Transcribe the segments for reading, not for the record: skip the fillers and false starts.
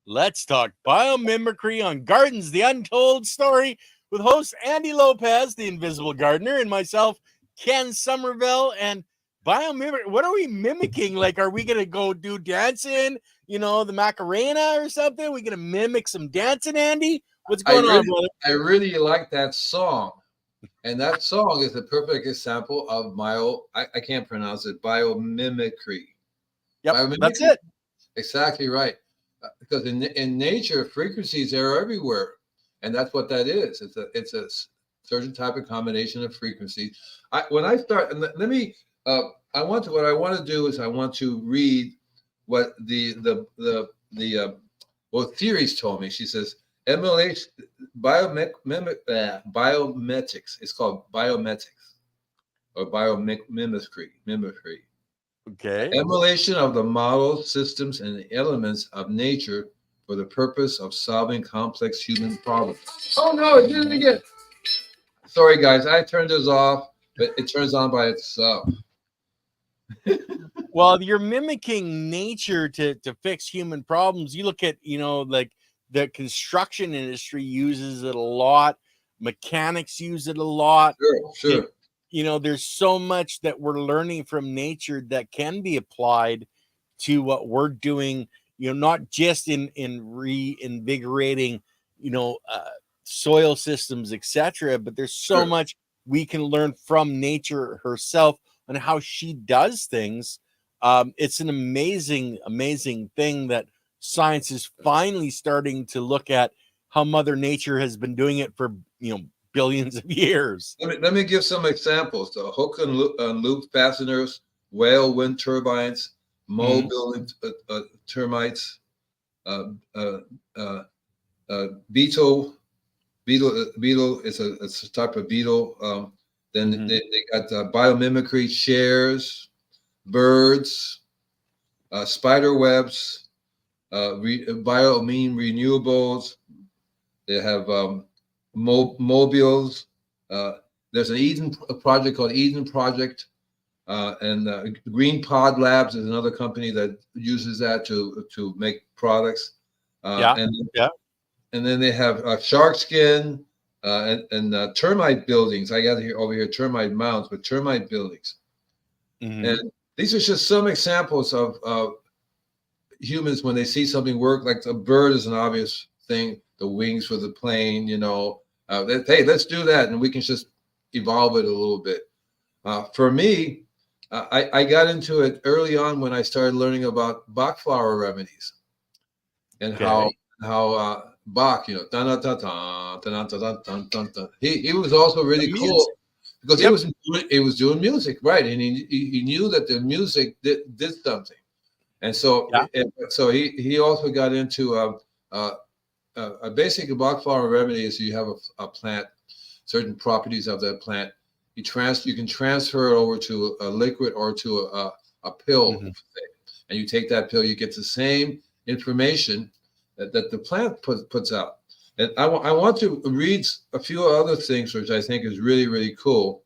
Let's talk biomimicry on Gardens, the Untold Story, with host Andy Lopez, the Invisible Gardener, and myself, Ken Somerville. And biomimicry, what are we mimicking? Like, are we going to go do dancing, the Macarena or something? Are we going to mimic some dancing, Andy? What's going on, brother? I really like that song. And that song is a perfect example of I can't pronounce it, biomimicry. Yep, biomimicry. That's it. Exactly right. Because in nature, frequencies are everywhere, and that's what that is. It's a certain type of combination of frequencies. When I start, and what I want to do is I want to read what what theories told me. She says MLH biometics. It's called biometics or biomimicry. Mimicry. Okay. Emulation of the models, systems, and elements of nature for the purpose of solving complex human problems. Oh no, it did it again. Sorry guys, I turned this off, but it turns on by itself. Well, you're mimicking nature to fix human problems. You look at, like the construction industry uses it a lot. Mechanics use it a lot. Sure. There's so much that we're learning from nature that can be applied to what we're doing, not just in reinvigorating, soil systems, etc. But there's so much we can learn from nature herself and how she does things. It's an amazing, amazing thing that science is finally starting to look at how Mother Nature has been doing it for, billions of years. Let me give some examples. The hook and loop fasteners, whale wind turbines, mole building termites, beetle is a type of beetle. Then they got biomimicry, chairs, birds, spider webs, biomine renewables. They have mobiles. There's a project called Eden Project, and Green Pod Labs is another company that uses that to make products. And then they have shark skin and termite buildings. I got over here termite mounds, but termite buildings. And these are just some examples of humans when they see something work. Like a bird is an obvious thing. The wings for the plane, hey, let's do that, and we can just evolve it a little bit. For me, I got into it early on when I started learning about Bach flower remedies and how Bach, he was also really cool because he was doing music, right? And he knew that the music did something, and so he also got into a basic Bach flower remedy is you have a plant, certain properties of that plant. You can transfer it over to a liquid or to a pill, and you take that pill. You get the same information that the plant puts out. And I want to read a few other things which I think is really, really cool.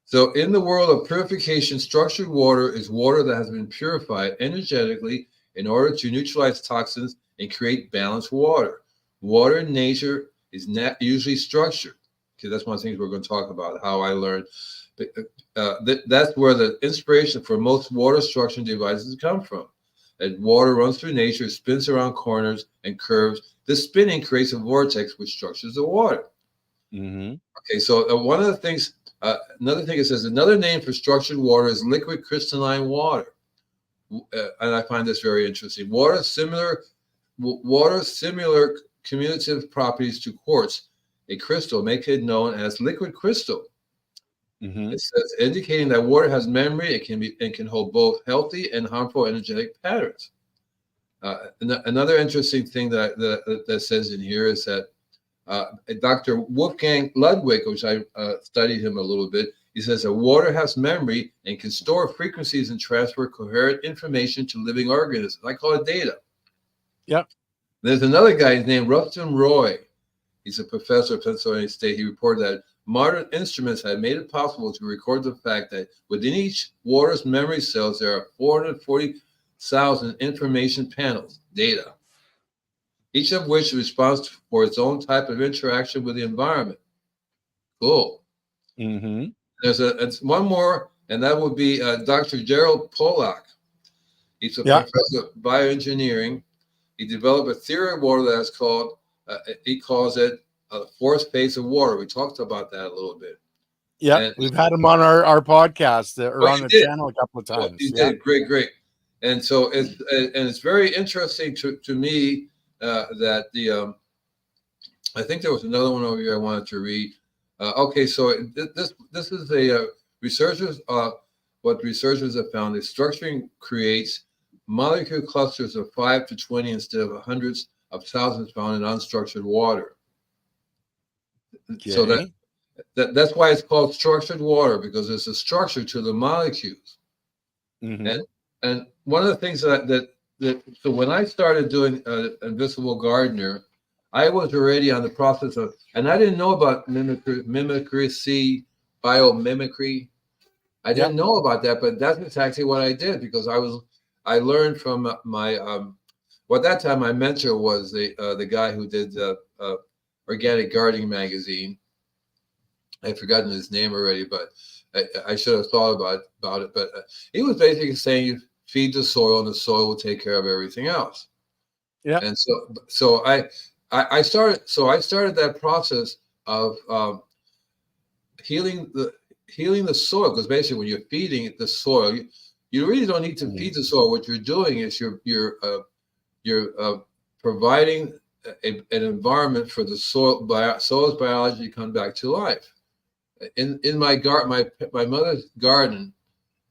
So in the world of purification, structured water is water that has been purified energetically in order to neutralize toxins and create balanced water. Water in nature is not usually structured. Okay, that's one of the things we're going to talk about, how I learned. That's where the inspiration for most water structuring devices come from. That water runs through nature, spins around corners and curves. This spinning creates a vortex which structures the water. Okay, so one of the things, another thing it says, another name for structured water is liquid crystalline water. And I find this very interesting. Water similar commutative properties to quartz, a crystal, make it known as liquid crystal. It says indicating that water has memory. It can hold both healthy and harmful energetic patterns. Another interesting thing that says in here is that Dr. Wolfgang Ludwig, which I studied him a little bit, he says that water has memory and can store frequencies and transfer coherent information to living organisms. I call it data. Yep. There's another guy named Rustin Roy. He's a professor at Pennsylvania State. He reported that modern instruments have made it possible to record the fact that within each water's memory cells, there are 440,000 information panels, data, each of which responds for its own type of interaction with the environment. Cool. Mm-hmm. There's one more, and that would be Dr. Gerald Pollack. He's a professor of bioengineering. He developed a theory of water that's called, he calls it a fourth phase of water. We talked about that a little bit. Yeah, we've had him on our podcast or on the channel a couple of times. You did. Great. And so it's very interesting to me that I think there was another one over here I wanted to read. Okay, so this is a researchers what researchers have found is structuring creates molecule clusters of 5 to 20 instead of hundreds of thousands found in unstructured water. Okay. So that's why it's called structured water, because there's a structure to the molecules. Mm-hmm. And one of the things that so when I started doing Invisible Gardener, I was already on the process of, and I didn't know about biomimicry. I didn't know about that, but that's exactly what I did, because I learned from my well, at that time my mentor was the guy who did Organic Gardening magazine. I've forgotten his name already, but I should have thought about it. But he was basically saying you feed the soil, and the soil will take care of everything else. Yeah. And so I started that process of healing the soil, because basically when you're feeding the soil, you really don't need to feed the soil. What you're doing is you're providing an environment for the soil's biology to come back to life. In my garden, my mother's garden,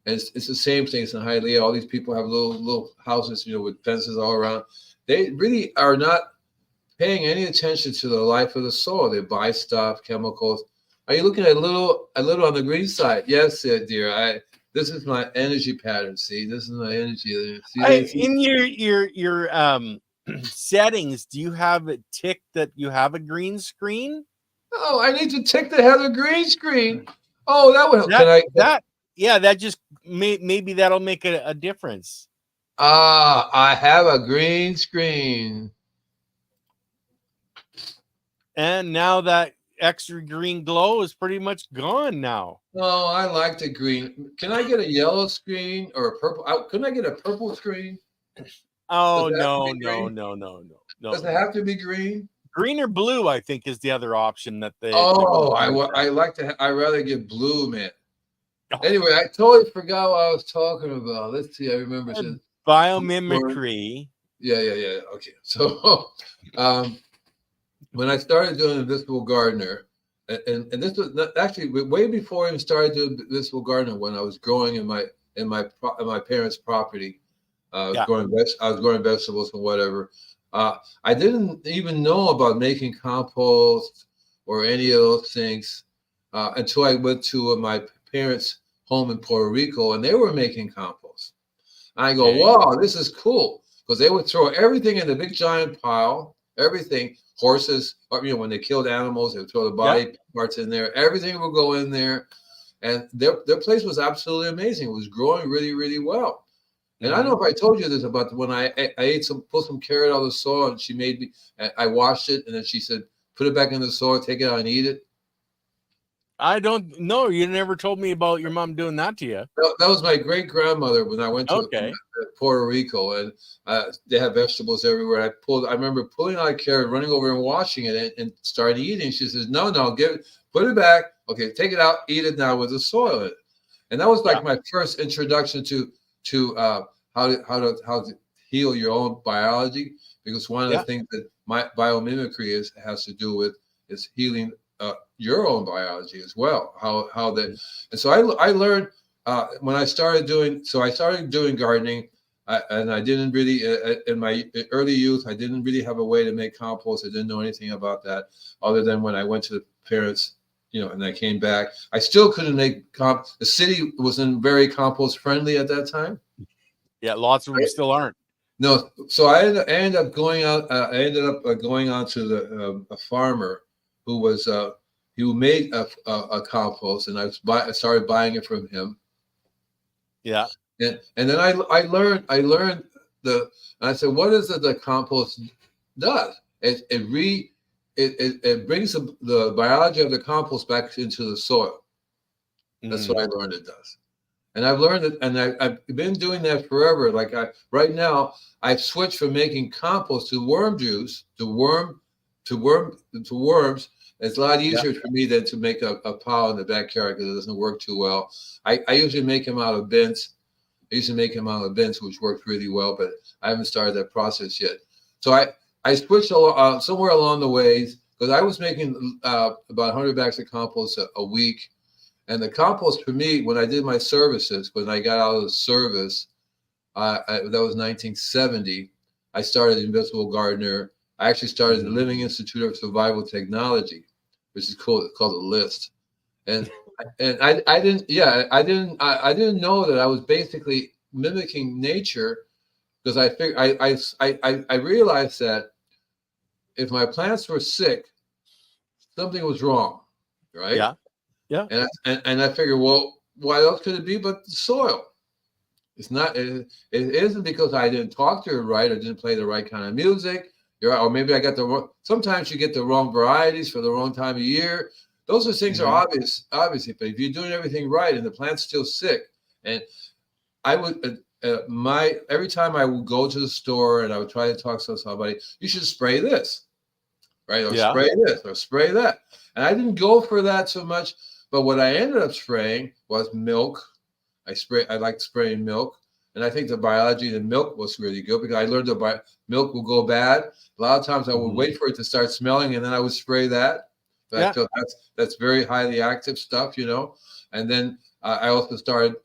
and it's the same thing. It's in Hialeah. All these people have little houses, with fences all around. They really are not paying any attention to the life of the soil. They buy stuff, chemicals. Are you looking at a little on the green side? Yes, dear. This is my energy pattern. See, this is my energy. In your settings, do you have it ticked that you have a green screen? Oh, I need to tick the header green screen. Oh, that would help. That just maybe that'll make a difference. I have a green screen. And now that extra green glow is pretty much gone now. Oh, I like the green. Can I get a yellow screen or a purple? Couldn't I get a purple screen? Oh, no. Does it have to be green? Green or blue, I think, is the other option that they. I like to. I rather get blue, man. Anyway, I totally forgot what I was talking about. Let's see. I remember. Biomimicry. Yeah. Okay. So, when I started doing Invisible Gardener, and this was actually way before I even started doing Invisible Gardener, when I was growing in my parents' property, I was growing vegetables and whatever. I didn't even know about making compost or any of those things until I went to my parents' home in Puerto Rico, and they were making compost. I go, wow, this is cool, because they would throw everything in the big giant pile, everything. Horses, when they killed animals, they would throw the body parts in there. Everything would go in there, and their place was absolutely amazing. It was growing really, really well. And I don't know if I told you this about when I pulled some carrot out of the soil, and she made me. I washed it, and then she said, "Put it back in the soil, take it out, and eat it." I don't know. You never told me about your mom doing that to you. That was my great grandmother when I went to Puerto Rico, and they have vegetables everywhere. I remember pulling out a carrot, running over and washing it, and started eating. She says, "No, put it back. Okay, take it out, eat it now with the soil in it." And that was like my first introduction to how to heal your own biology, because one of the things that my biomimicry has to do with is healing your own biology as well. How that, and so I learned when I started doing gardening, and I didn't really in my early youth, I didn't really have a way to make compost. I didn't know anything about that other than when I went to the parents, and I came back. I still couldn't make the city wasn't very compost friendly at that time. Yeah, lots of them still aren't. No, so I ended up going out. I ended up going on to a farmer who made a compost, and I started buying it from him. Yeah. And then I learned and I said, what is it that compost does? It brings the biology of the compost back into the soil. That's what I learned it does. And I've learned it, and I've been doing that forever. Like right now, I've switched from making compost to worm juice to worms. It's a lot easier for me than to make a pile in the backyard because it doesn't work too well. I usually make them out of bins. Which works really well, but I haven't started that process yet. So I switched somewhere along the ways because I was making about 100 bags of compost a week. And the compost for me, when I did my services, when I got out of the service, that was 1970, I started Invisible Gardener. I actually started the Living Institute of Survival Technology, which is called the LIST. And I didn't know that I was basically mimicking nature, because I realized that if my plants were sick, something was wrong, right? Yeah. Yeah. And I figured, well, what else could it be but the soil? It's not. It isn't because I didn't talk to her right or didn't play the right kind of music. Or maybe I got the wrong. Sometimes you get the wrong varieties for the wrong time of year. Those are things are obvious, obviously. But if you're doing everything right and the plant's still sick, and I would every time I would go to the store and I would try to talk to somebody, you should spray this, right? Or spray this or spray that. And I didn't go for that so much. But what I ended up spraying was milk. I liked spraying milk. And I think the biology in milk was really good because I learned that milk will go bad. A lot of times I would wait for it to start smelling and then I would spray that. But I feel that's very highly active stuff, And then I also started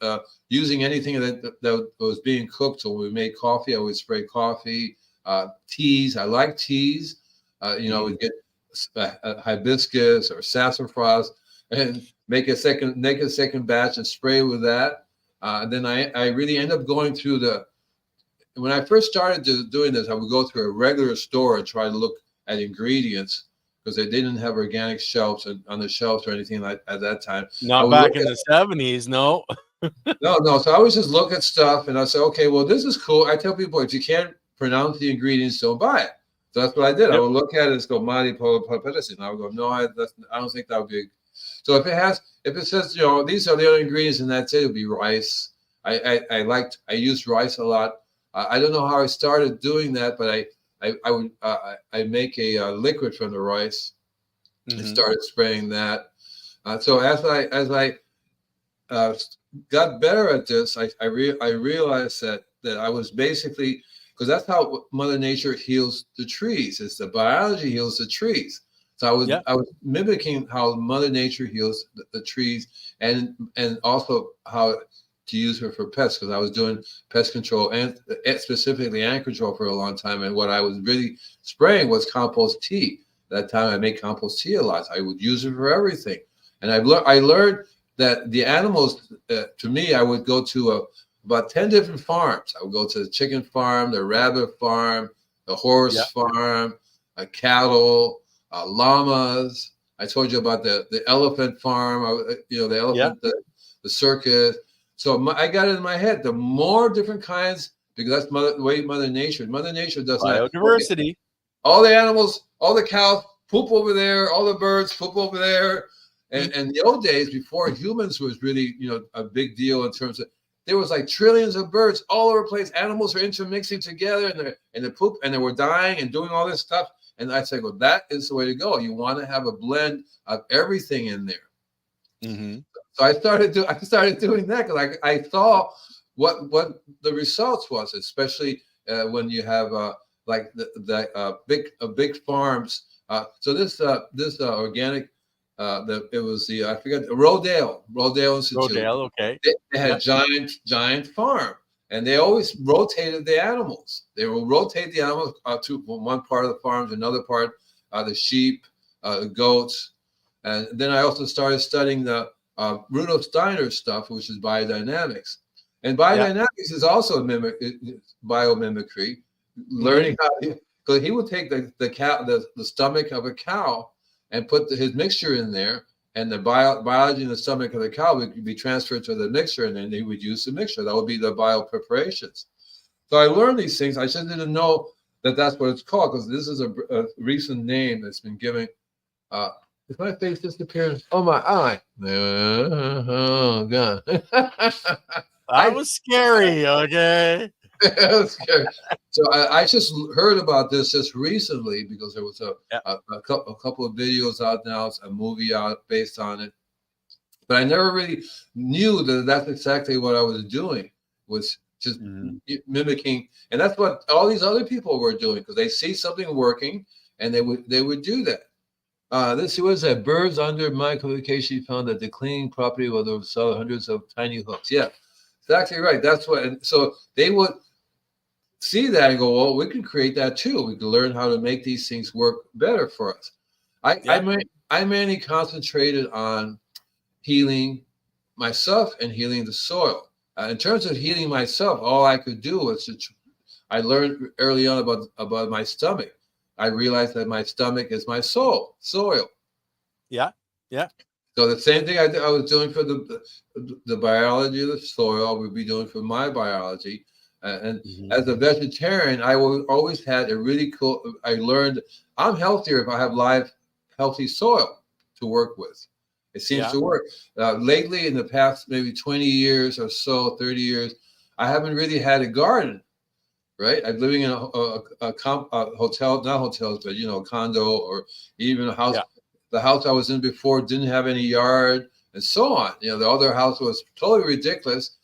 using anything that was being cooked. So when we made coffee, I would spray coffee, teas. I like teas. We'd get hibiscus or sassafras and make a second batch and spray with that. And then I really end up going through when I first started doing this, I would go through a regular store and try to look at ingredients because they didn't have organic shelves on the shelves or anything like at that time. Not back in the 70s, no. No. So I would just look at stuff and I say, okay, well, this is cool. I tell people if you can't pronounce the ingredients, don't buy it. So that's what I did. I would look at it and go, Mari Polopedicine. And I would go, no, I don't think that would be. So if it says, these are the other ingredients and that's it, it'll be rice. I used rice a lot. I don't know how I started doing that, but I make a liquid from the rice and started spraying that. So as I got better at this, I realized that I was basically, because that's how Mother Nature heals the trees. It's the biology heals the trees. So I was mimicking how Mother Nature heals the trees, and also how to use her for pests, because I was doing pest control and specifically ant control for a long time. And what I was really spraying was compost tea. That time I made compost tea a lot. I would use it for everything. And I learned that the animals, to me, I would go to about 10 different farms. I would go to the chicken farm, the rabbit farm, the horse farm, cattle, llamas. I told you about the elephant farm, the elephant, the circus. So I got it in my head. The more different kinds, because that's the way Mother Nature does biodiversity. All the animals, all the cows poop over there, all the birds poop over there. And in the old days, before humans was really, a big deal in terms of, there was like trillions of birds all over the place. Animals are intermixing together and the poop, and they were dying and doing all this stuff. And I said, well, that is the way to go. You want to have a blend of everything in there. So I started doing that because I saw what the results was, especially when you have like the big farms. So this organic, it was I forget, Rodale Institute. Rodale, okay. They had a giant farm, and they always rotated the animals. They will rotate the animals to one part of the farm to another part, the sheep, the goats. And then I also started studying the Rudolf Steiner's stuff, which is biodynamics. And biodynamics is also biomimicry, learning how, because he would take the stomach of a cow and put his mixture in there, and the biology in the stomach of the cow would be transferred to the mixture, and then they would use the mixture. That would be the biopreparations. So I learned these things. I just didn't know that that's what it's called, because this is a recent name that's been given. Is my face disappearing? Oh, my eye. Oh, God. That was scary, okay? That's scary. So I just heard about this just recently, because there was a couple of videos out now. It's a movie out based on it. But I never really knew that that's exactly what I was doing, was just mimicking. And that's what all these other people were doing, because they see something working and they would do that. Let's see, what is that? Birds under microfication found that the cleaning property where there saw hundreds of tiny hooks. Yeah, exactly right. That's what. And so they would see that and go, well, we can create that too. We can learn how to make these things work better for us. I mainly concentrated on healing myself and healing the soil. In terms of healing myself, all I could do was I learned early on about my stomach. I realized that my stomach is my soil. Yeah. So the same thing I was doing for the biology of the soil, I would be doing for my biology. And as a vegetarian, I always had a really cool. I learned I'm healthier if I have live, healthy soil to work with. It seems to work. Lately, in the past maybe 20 years or so, 30 years, I haven't really had a garden. Right, I'm living in a hotel, not hotels, but a condo, or even a house. Yeah. The house I was in before didn't have any yard, and so on. The other house was totally ridiculous.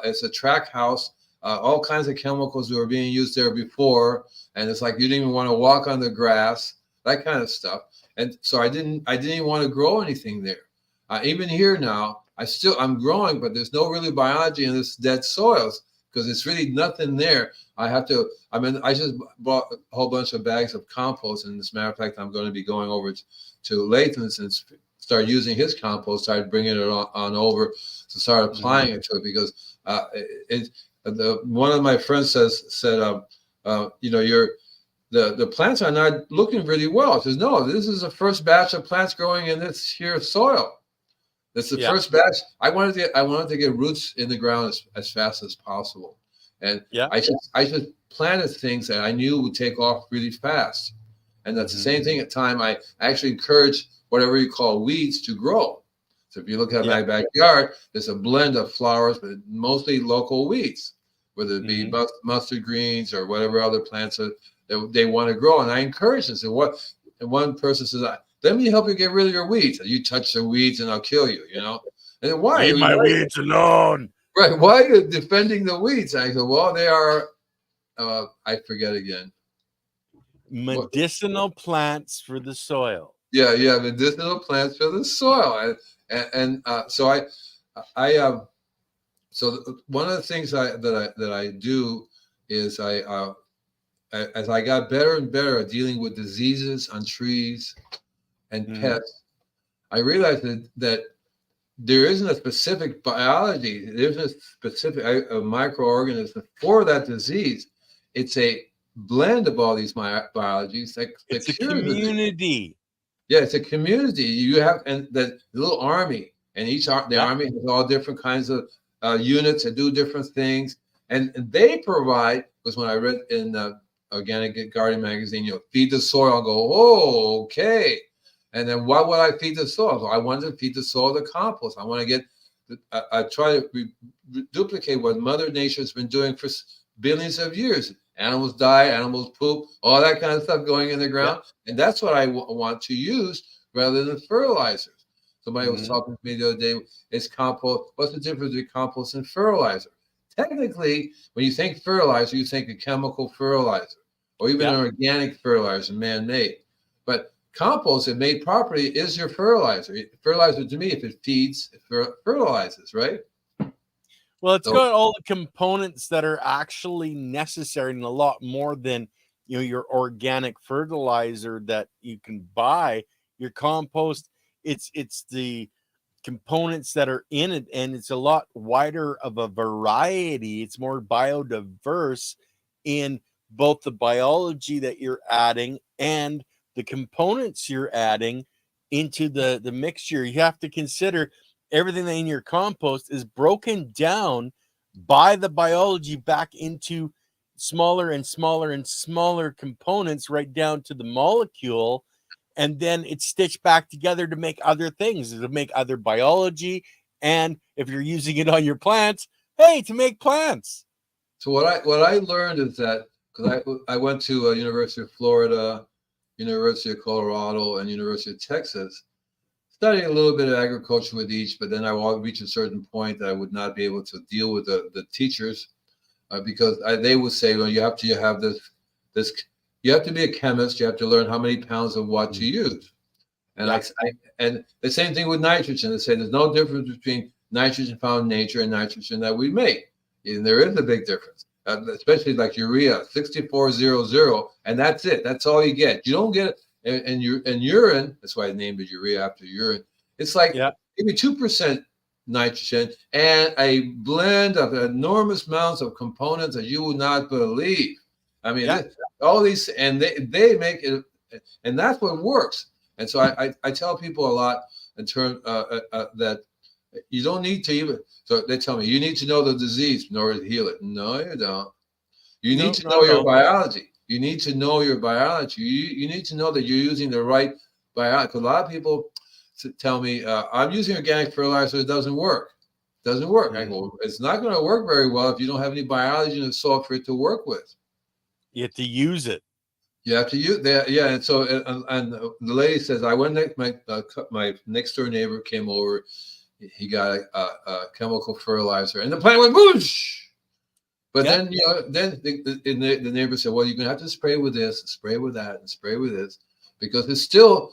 It's a track house. All kinds of chemicals were being used there before, and it's like you didn't even want to walk on the grass, that kind of stuff. And so I didn't even want to grow anything there. Even here now, I'm growing, but there's no really biology in this dead soils, because it's really nothing there. I just bought a whole bunch of bags of compost, and as a matter of fact, I'm going to be going over to Lathan's and start using his compost, start bringing it on over to start applying it to it, because one of my friends said, the plants are not looking really well. He says, no, this is the first batch of plants growing in this here soil. That's the first batch. I wanted to get roots in the ground as fast as possible. And I just planted things that I knew would take off really fast. And that's the same thing at time. I actually encourage whatever you call weeds to grow. So if you look at my backyard, there's a blend of flowers, but mostly local weeds, whether it be mustard greens or whatever other plants they want to grow. And I encourage them. And one person says, let me help you get rid of your weeds. You touch the weeds and I'll kill you, And why? Leave my weeds alone. Right. Why are you defending the weeds? I go, well, they are, I forget again. Medicinal plants for the soil. Yeah, medicinal plants for the soil. So one of the things that I do is as I got better and better at dealing with diseases on trees and pests, I realized that there isn't a specific biology. There's a specific a microorganism for that disease. It's a blend of all these biologies. It's a community. Yeah, it's a community. You have and the little army, and the army has all different kinds of units that do different things, and they provide. Because when I read in Organic Garden magazine, feed the soil. I go, oh, okay. And then why would I feed the soil? So I wanted to feed the soil the compost. I want to get, I try to duplicate what Mother Nature's been doing for billions of years. Animals die, animals poop, all that kind of stuff going in the ground. Yeah. And that's what I want to use rather than fertilizers. Somebody was talking to me the other day, it's compost. What's the difference between compost and fertilizer? Technically, when you think fertilizer, you think a chemical fertilizer or even an organic fertilizer, man-made. But compost, if made properly, is your fertilizer. Fertilizer, to me, if it feeds, it fertilizes, right? Well, it's got all the components that are actually necessary, and a lot more than your organic fertilizer that you can buy. Your compost, it's the components that are in it, and it's a lot wider of a variety. It's more biodiverse in both the biology that you're adding and the components you're adding into the mixture, you have to consider everything in your compost is broken down by the biology back into smaller and smaller and smaller components, right down to the molecule, and then it's stitched back together to make other things, to make other biology, and if you're using it on your plants, hey, to make plants. So what I learned is that, because I went to University of Florida, University of Colorado, and University of Texas, studying a little bit of agriculture with each, but then I would reach a certain point that I would not be able to deal with the teachers, because they would say, well, you have to have this, you have to be a chemist, you have to learn how many pounds of what to use. And and the same thing with nitrogen. They say there's no difference between nitrogen found in nature and nitrogen that we make. And there is a big difference, especially like urea, 6400, and that's it. That's all you get. You don't get it. And urine, that's why I named it urea after urine. It's like maybe 2% nitrogen and a blend of enormous amounts of components that you would not believe. I mean, all these, and they make it, and that's what works. And so I tell people a lot in terms that you don't need to even, so they tell me, you need to know the disease in order to heal it. No, you don't. You need to know your biology. You need to know your biology. You need to know that you're using the right biology. A lot of people tell me, I'm using organic fertilizer, it doesn't work. It doesn't work. I go, it's not going to work very well if you don't have any biology in the soil for it to work with. You have to use it. You have to use that, yeah. And so, and the lady says, I went my next door neighbor came over. He got a chemical fertilizer, and the plant went whoosh. But then, then the neighbor said, well, you're gonna have to spray with this, spray with that, and spray with this, because it's still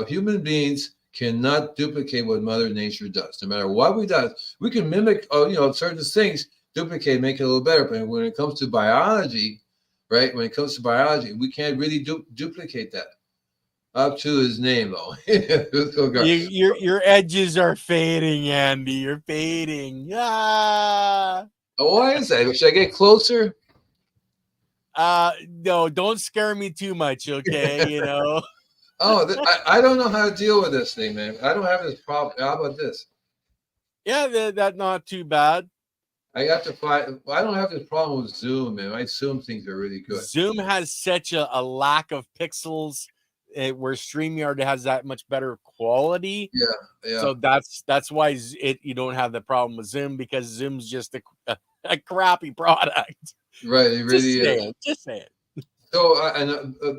human beings cannot duplicate what Mother Nature does. No matter what we do, we can mimic, certain things, duplicate, make it a little better. But when it comes to biology, right? When it comes to biology, we can't really duplicate that. Up to his name, though. Your edges are fading, Andy. You're fading. Ah. Oh, why is that? Should I get closer? No, don't scare me too much, okay? I don't know how to deal with this thing, man. I don't have this problem. How about this? Yeah, that's not too bad. I got to find. I don't have this problem with Zoom, man. My Zoom things are really good. Zoom has such a lack of pixels, where StreamYard has that much better quality. Yeah. So that's why you don't have the problem with Zoom, because Zoom's just a crappy product. Right, it really is. Just say it. So,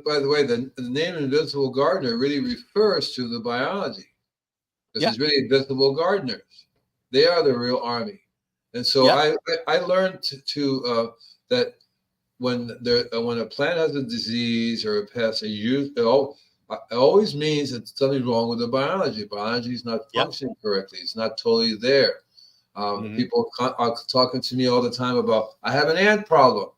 by the way, the name Invisible Gardener really refers to the biology. This is really invisible gardeners. They are the real army. And so I learned that when a plant has a disease or a pest, it always means that something's wrong with the biology. Biology is not functioning correctly. It's not totally there. People are talking to me all the time about, I have an ant problem.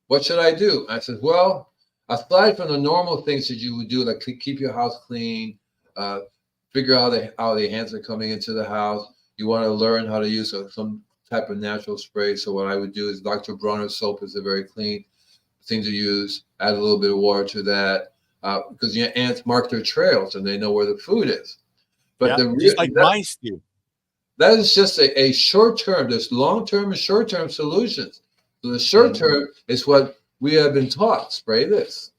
What should I do? I said, well, aside from the normal things that you would do, like keep your house clean, figure out how the ants are coming into the house, you want to learn how to use some type of natural spray. So what I would do is Dr. Bronner's soap is a very clean thing to use. Add a little bit of water to that, because ants mark their trails and they know where the food is. But just like mice do. That is just a short term. There's long term and short term solutions. So the short term is what we have been taught. Spray this.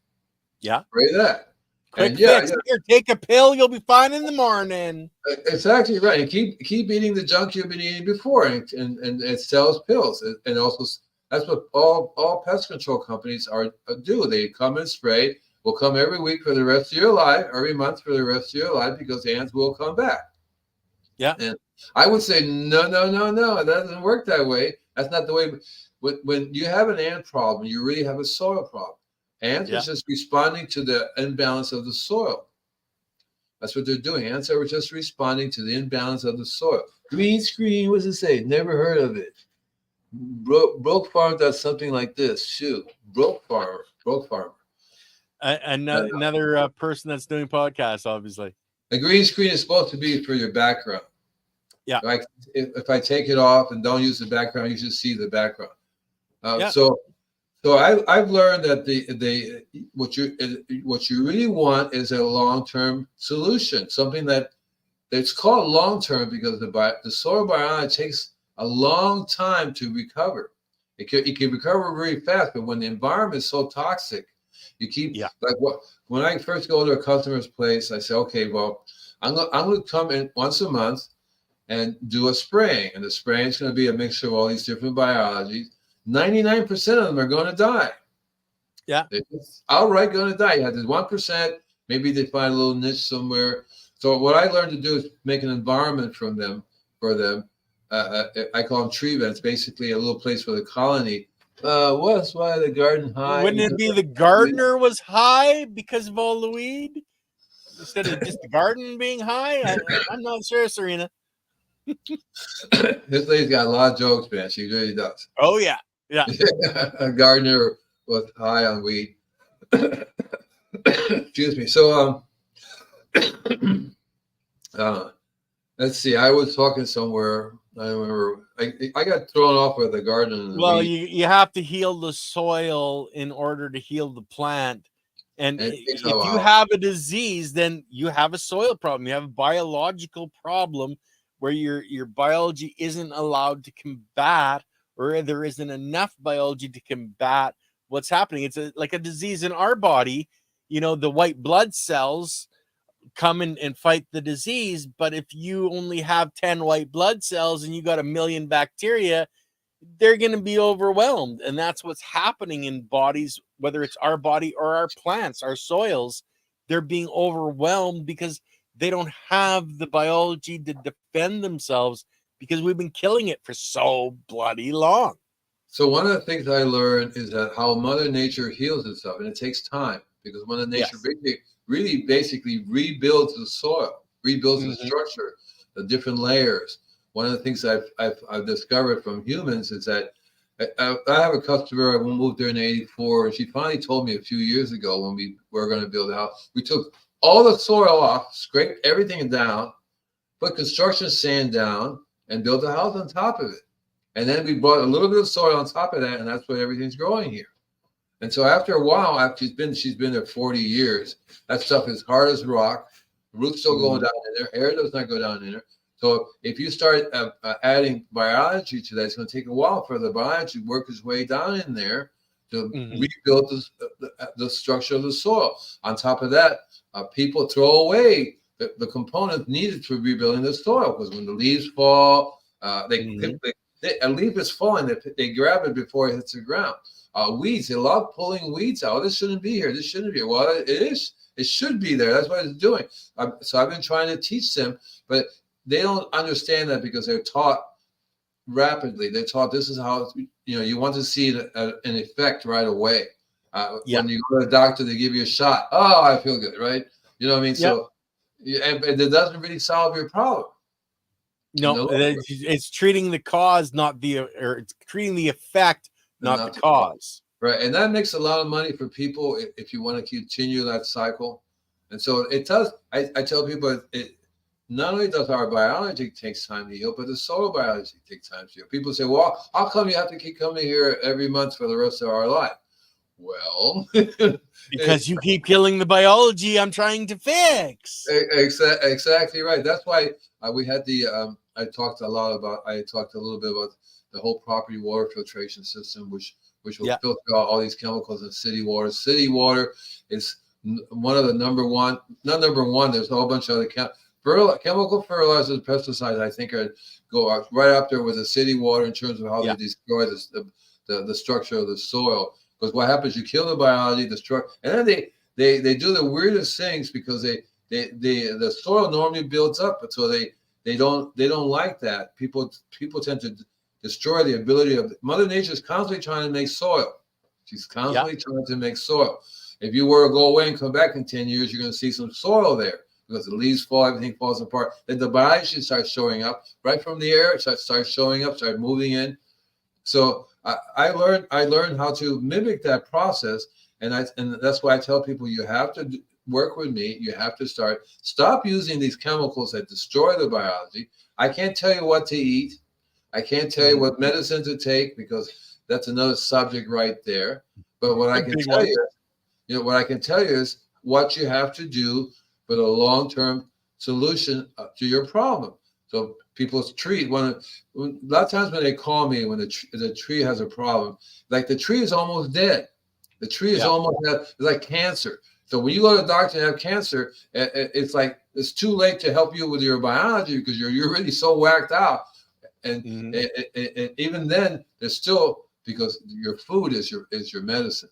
Yeah. Spray that. Quick fix. Here, take a pill. You'll be fine in the morning. Exactly right. And keep eating the junk you've been eating before, and it sells pills. And also, that's what all pest control companies do. They come and spray. Will come every week for the rest of your life, every month for the rest of your life, because the ants will come back. Yeah. And I would say no. It doesn't work that way. That's not the way. When you have an ant problem, you really have a soil problem. Ants are just responding to the imbalance of the soil. That's what they're doing. Ants are just responding to the imbalance of the soil. Green screen, what does it say? Never heard of it. Broke Farm does something like this. Shoot. Broke Farmer. Another person that's doing podcasts, obviously. A green screen is supposed to be for your background. Yeah. Like if I take it off and don't use the background, you should see the background. So So I've learned that what you really want is a long-term solution, something that it's called long-term because the soil biology takes a long time to recover. It can recover very fast, but when the environment is so toxic, you keep Yeah. like what when I first go to a customer's place, I say, okay, well, I'm gonna come in once a month and do a spraying. And the spraying is going to be a mixture of all these different biologies. 99% of them are going to die. Yeah. They're just outright going to die. You have this 1%, maybe they find a little niche somewhere. So what I learned to do is make an environment for them. I call them tree vents, basically a little place for the colony. What's why the garden high? Wouldn't it be the gardener was high because of all the weed instead of just the garden being high? I'm not sure, Serena. This lady's got a lot of jokes, man. She really does. Oh yeah, yeah. A gardener was high on weed. Excuse me. So, let's see. I was talking somewhere. I remember. I got thrown off with the garden. And the Well, weed. you have to heal the soil in order to heal the plant. And And it takes a if you while. have a disease, then you have a soil problem. You have a biological problem where your biology isn't allowed to combat, or there isn't enough biology to combat what's happening. It's like a disease in our body. The white blood cells come in and fight the disease, but if you only have 10 white blood cells and you got a million bacteria, they're going to be overwhelmed. And that's what's happening in bodies, whether it's our body or our plants, our soils. They're being overwhelmed because they don't have the biology to defend themselves because we've been killing it for so bloody long. So one of the things I learned is that how Mother Nature heals itself, and it takes time because Mother Nature Yes. really basically rebuilds the soil, rebuilds the Mhm. structure, the different layers. One of the things I've discovered from humans is that I have a customer. I moved there in '84, and she finally told me a few years ago when we were going to build a house, we took all the soil off, scraped everything down, put construction sand down, and built a house on top of it. And then we brought a little bit of soil on top of that, and that's where everything's growing here. And so after a while, after she's been there 40 years, that stuff is hard as rock. Roots still going down in there. Air does not go down in there. So if you start adding biology to that, it's going to take a while for the biology to work its way down in there to rebuild the structure of the soil. On top of that, people throw away the components needed for rebuilding the soil because when the leaves fall, a leaf is falling. They grab it before it hits the ground. Weeds, they love pulling weeds out. This shouldn't be here. This shouldn't be here. Well, it is. It should be there. That's what it's doing. So I've been trying to teach them, but they don't understand that because they're taught rapidly. They're taught this is how you want to see an effect right away. When you go to the doctor, they give you a shot. Oh, I feel good, right? You know what I mean? So, and it doesn't really solve your problem. No, it's treating the cause, or it's treating the effect, not the cause. Right. And that makes a lot of money for people if you want to continue that cycle. And so it does. I tell people it not only does our biology takes time to heal, but the soil biology takes time to heal. People say, well, how come you have to keep coming here every month for the rest of our life? Well, because you keep killing the biology I'm trying to fix. Exactly right. That's why we had I talked a little bit about the whole property water filtration system, which will filter out all these chemicals in city water. City water is one of the not number one. There's a whole bunch of other chemical fertilizers, pesticides. I think go right up there with the city water in terms of how they destroy the structure of the soil. Because what happens, you kill the biology, the structure, and then they do the weirdest things because the soil normally builds up, but so they don't like that. People tend to destroy the ability of Mother Nature is constantly trying to make soil. She's constantly trying to make soil. If you were to go away and come back in 10 years, you're going to see some soil there because the leaves fall, everything falls apart. Then the biology starts showing up right from the air. It starts showing up, start moving in. So I learned how to mimic that process, and that's why I tell people you have to work with me. You have to stop using these chemicals that destroy the biology. I can't tell you what to eat. I can't tell you what medicine to take because That's another subject right there. But what I A can big tell one. you, what I can tell you is what you have to do for the long-term solution to your problem. So people treat a lot of times when they call me when the tree has a problem, like the tree is almost dead. The tree is almost it's like cancer. So when you go to the doctor and have cancer, it's like it's too late to help you with your biology because you're really so whacked out. And, and even then, there's still because your food is your medicine.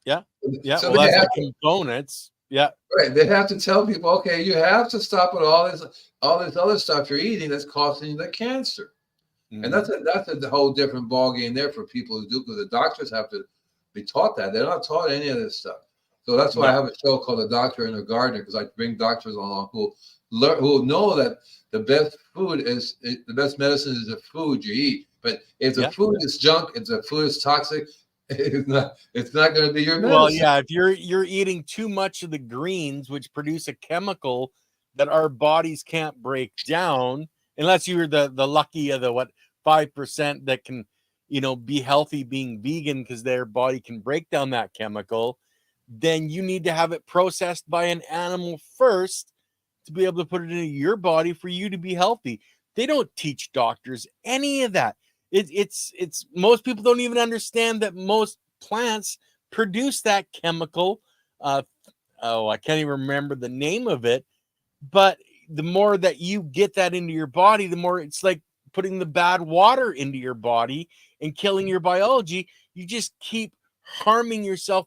Yeah. Yeah. So Well, they that's have the components. Yeah. right. They have to tell people, okay, you have to stop with all this other stuff you're eating that's causing the cancer. And that's a whole different ball game there for people who do because the doctors have to be taught that. They're not taught any of this stuff. So that's why I have a show called The Doctor and the Gardener because I bring doctors along who know that the best the best medicine is the food you eat. But if the food is junk, if the food is toxic, it's not going to be your medicine. Well, yeah, if you're eating too much of the greens, which produce a chemical that our bodies can't break down, unless you're the lucky of the 5% that can, be healthy being vegan because their body can break down that chemical, then you need to have it processed by an animal first to be able to put it into your body for you to be healthy. They don't teach doctors any of that. It's most people don't even understand that most plants produce that chemical. I can't even remember the name of it, but the more that you get that into your body, the more it's like putting the bad water into your body and killing your biology. You just keep harming yourself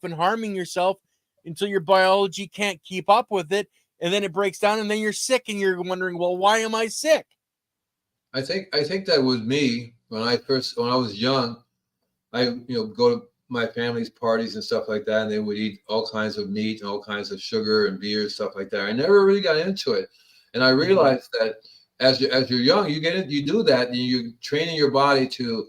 until your biology can't keep up with it, and then it breaks down, and then you're sick, and you're wondering, well, why am I sick? I think that was me when I was young. I go to my family's parties and stuff like that, and they would eat all kinds of meat and all kinds of sugar and beer, stuff like that. I never really got into it, and I realized that as you're young, you do that, and you're training your body to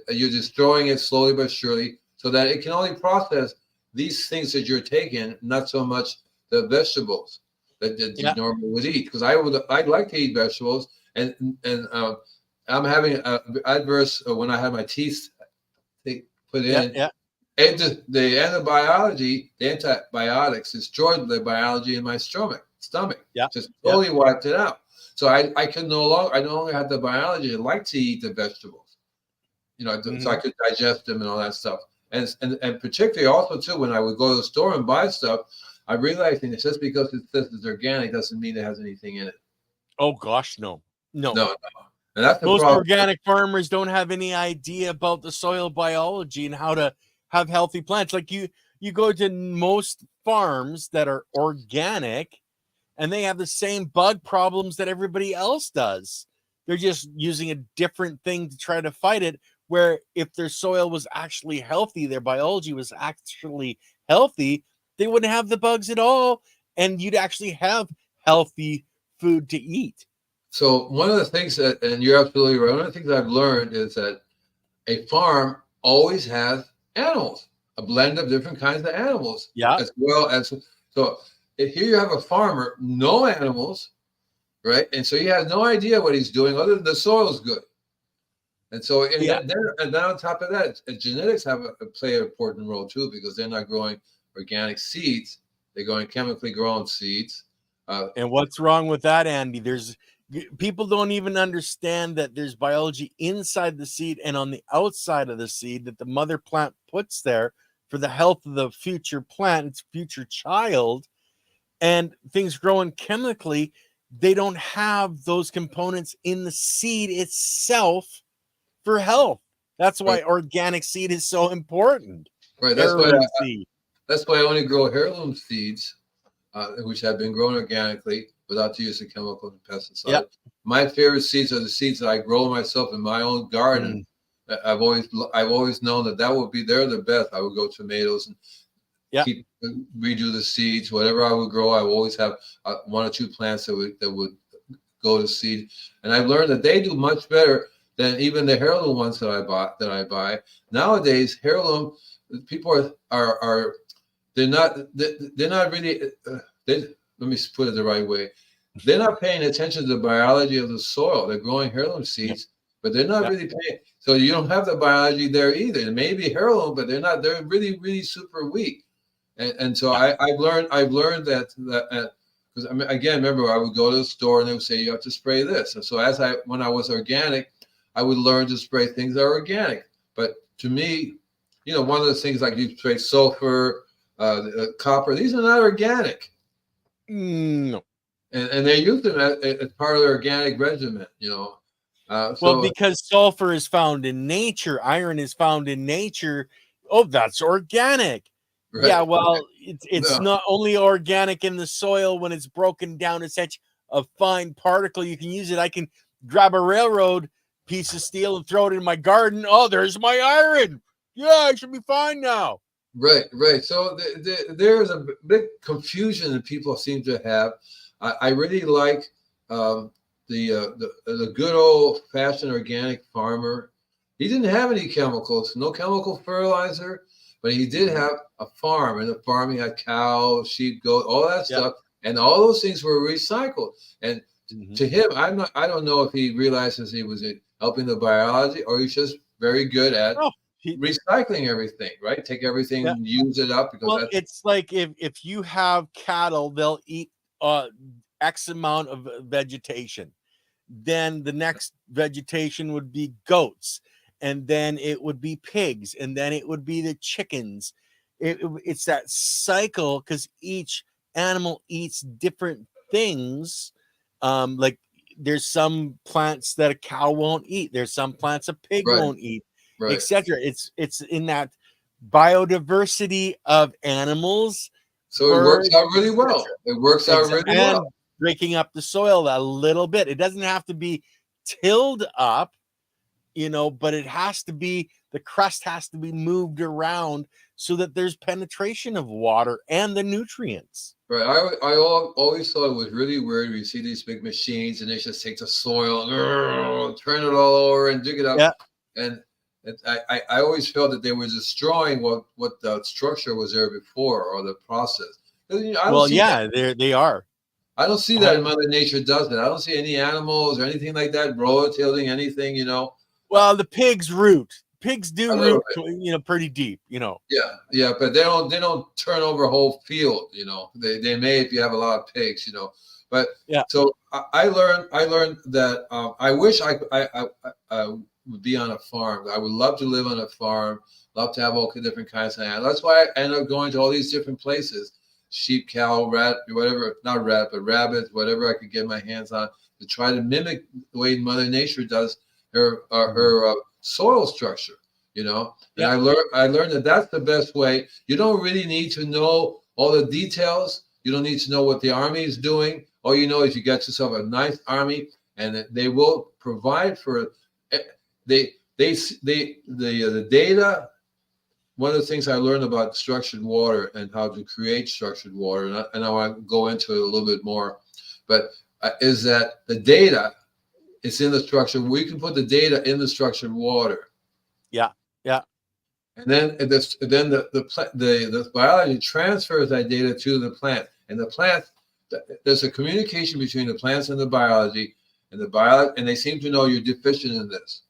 you're destroying it slowly but surely, so that it can only process these things that you're taking, not so much the vegetables that you normally would eat. Because I'd like to eat vegetables, and I'm having adverse when I have my teeth put in. And the antibiotics destroyed the biology in my stomach. Just totally wiped it out. So I no longer have the biology. I like to eat the vegetables, so I could digest them and all that stuff. And particularly also too, when I would go to the store and buy stuff, I realized that just because it says it's organic doesn't mean it has anything in it. Oh gosh, no. And that's the Most problem. organic farmers don't have any idea about the soil biology and how to have healthy plants. Like you go to most farms that are organic and they have the same bug problems that everybody else does. They're just using a different thing to try to fight it, where if their soil was actually healthy, their biology was actually healthy, they wouldn't have the bugs at all, and you'd actually have healthy food to eat. So one of the things and you're absolutely right, one of the things I've learned is that a farm always has animals, a blend of different kinds of animals. As well as, so here you have a farmer, no animals, right? And so he has no idea what he's doing other than the soil's good. And so, and then on top of that, genetics play an important role too, because they're not growing organic seeds; they're growing chemically grown seeds. And what's wrong with that, Andy? People don't even understand that there's biology inside the seed and on the outside of the seed that the mother plant puts there for the health of the future plant, its future child. And things growing chemically, they don't have those components in the seed itself for health. That's why organic seed is so important. Right. That's why I only grow heirloom seeds, which have been grown organically without the use of chemicals and pesticides. My favorite seeds are the seeds that I grow myself in my own garden. I've always known that would be, they're the best. I would grow tomatoes and redo the seeds. Whatever I would grow, I would always have one or two plants that would go to seed. And I've learned that they do much better than even the heirloom ones that I buy. Nowadays, heirloom people are they're not really. Let me put it the right way. They're not paying attention to the biology of the soil. They're growing heirloom seeds, but they're not really paying. So you don't have the biology there either. It may be heirloom, but they're really, really super weak. And so I've learned that because I mean, again, remember, I would go to the store and they would say you have to spray this. And so when I was organic, I would learn to spray things that are organic. But to me, one of the things like you spray sulfur, copper, these are not organic. No. And they use them as part of their organic regimen, Well, because sulfur is found in nature, iron is found in nature. Oh, that's organic. Right. Yeah, well, it's not only organic in the soil when it's broken down to such a fine particle. You can use it. I can grab a railroad piece of steel and throw it in my garden. Oh, there's my iron. Yeah, I should be fine now. Right. So there's a big confusion that people seem to have. I really like the good old fashioned organic farmer. He didn't have any chemicals, no chemical fertilizer. But he did have a farm, and the farm he had cows, sheep, goat, all that stuff, and all those things were recycled. And to him, I don't know if he realizes he was helping the biology, or he's just very good at recycling everything. Right? Take everything, and use it up because it's like if you have cattle, they'll eat X amount of vegetation. Then the next vegetation would be goats. And then it would be pigs, and then it would be the chickens. It's that cycle because each animal eats different things. Like there's some plants that a cow won't eat. There's some plants a pig won't eat, etc. It's in that biodiversity of animals. So it works out really well. It works out really well. And breaking up the soil a little bit. It doesn't have to be tilled up. But it has to be, the crust has to be moved around so that there's penetration of water and the nutrients. Right. I always thought it was really weird when you see these big machines and they just take the soil and turn it all over and dig it up. Yeah. And I always felt that they were destroying what the structure was there before, or the process. They are. I don't see that Mother Nature does that. I don't see any animals or anything like that, road-tilling anything, Well, the pigs root. Pigs do root, pretty deep, Yeah, but they don't turn over a whole field, They may if you have a lot of pigs, But so I learned that I wish I would be on a farm. I would love to live on a farm. Love to have all different kinds of animals. That's why I ended up going to all these different places: sheep, cow, rat, whatever. Not rat, but rabbits, whatever I could get my hands on, to try to mimic the way Mother Nature does her soil structure, And I learned that that's the best way. You don't really need to know all the details. You don't need to know what the army is doing. All you know is you get yourself a nice army, and they will provide for the data. One of the things I learned about structured water and how to create structured water, and I want to go into it a little bit more, but is that the data. It's in the structure. We can put the data in the structured water. Yeah. And then the biology transfers that data to the plant. And the plant, there's a communication between the plants and the biology, and they seem to know you're deficient in this.